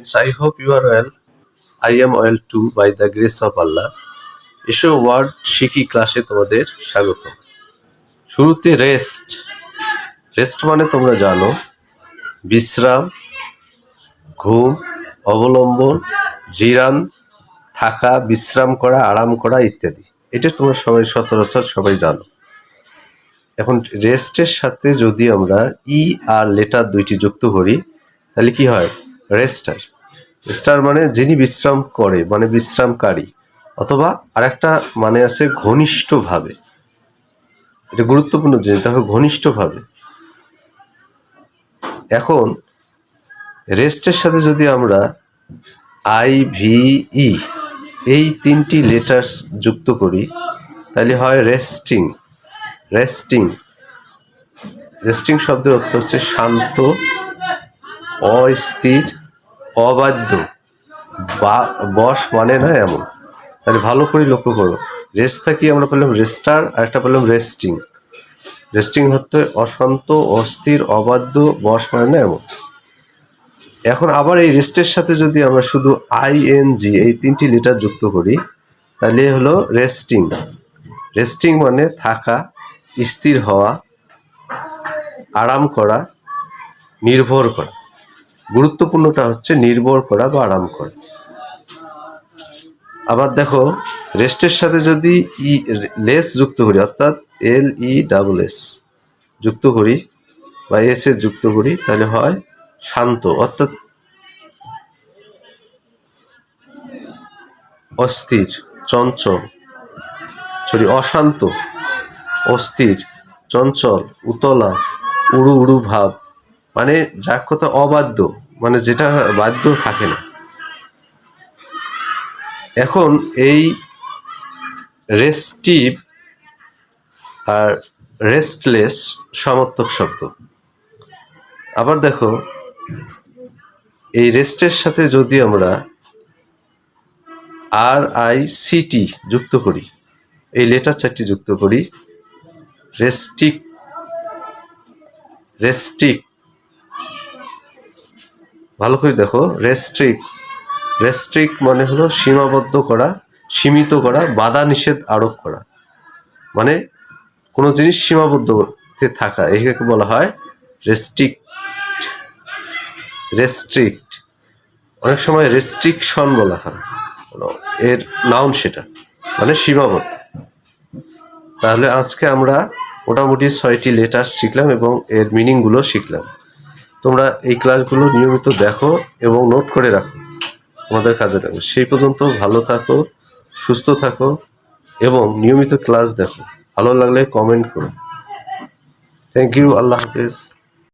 students, I hope you are well. I am well too by the grace of Allah. এসো word শিখি ক্লাসে তোমাদের স্বাগত। শুরুতে রেস্ট মানে তোমরা জানো বিশ্রাম, ঘুম, অবলম্বন, জিরান, থাকা, বিশ্রাম করা, আরাম করা ইত্যাদি। এটা তোমরা সবাই সচরাচর সবাই জানো। এখন রেস্টের সাথে যদি আমরা ই আর লেটার দুইটি যুক্ত করি তাহলে কি হয়? রেস্টার মানে যিনি বিশ্রাম করে মানে বিশ্রামকারী, অথবা আরেকটা মানে আছে ঘনিষ্ঠভাবে। এটা গুরুত্বপূর্ণ জিনিস, দেখো ঘনিষ্ঠভাবে। এখন রেস্টের সাথে যদি আমরা IVE এই তিনটি লেটার্স যুক্ত করি তাহলে হয় রেস্টিং শব্দের অর্থ হচ্ছে শান্ত, অস্থির, অবাধ্য, বশ মানে না এমন। তাহলে ভালো করে লক্ষ্য করো, রেস্ট থাকি আমরা পেলাম রেস্টার, আর একটা পেলাম রেস্টিং হচ্ছে অশান্ত, অস্থির, অবাধ্য, বশ মানে না এমন। এখন আবার এই রেস্টের সাথে যদি আমরা শুধু ING এই তিনটি লেটার যুক্ত করি তাহলে হলো রেস্টিং মানে থাকা, স্থির হওয়া, আরাম করা, নির্ভর করা। গুরুত্বপূর্ণটা হচ্ছে নির্ভর করা বা আরাম করা। আবার দেখো রেস্টের সাথে যদি লেস যুক্ত করি, অর্থাৎ LESS যুক্ত করি বা এস যুক্ত করি তাহলে হয় শান্ত, অর্থাৎ অশান্ত, অস্থির, চঞ্চল, উতলা, উড়ু ভাব, মানে যাক কথা অবাধ্য, মানে যেটা বাধ্য থাকে না। এখন এই রেস্টিভ আর রেস্টলেস সমার্থক শব্দ। আবার দেখো এই রেস্টের সাথে যদি আমরা RICT যুক্ত করি, এই লেটার চারটি যুক্ত করি, রেস্ট্রিক, ভালো করে দেখো, রেস্ট্রিক মানে হলো সীমাবদ্ধ করা, সীমিত করা, বাধা নিষেধ আরোপ করা, মানে কোনো জিনিস সীমাবদ্ধতে থাকা, এটাকে বলা হয় রেস্ট্রিক্ট। অনেক সময় রেস্ট্রিকশন বলা হয়, এর নাউন সেটা, মানে সীমাবদ্ধ। তাহলে আজকে আমরা মোটামুটি 6টি লেটার শিখলাম এবং এর মিনিংগুলো শিখলাম। তোমরা এই ক্লাসগুলো নিয়মিত দেখো এবং নোট করে রাখো, তোমাদের কাজে লাগবে। সেই পর্যন্ত ভালো থাকো, সুস্থ থাকো এবং নিয়মিত ক্লাস দেখো। ভালো লাগলে কমেন্ট করো। থ্যাংক ইউ, আল্লাহ হাফেজ।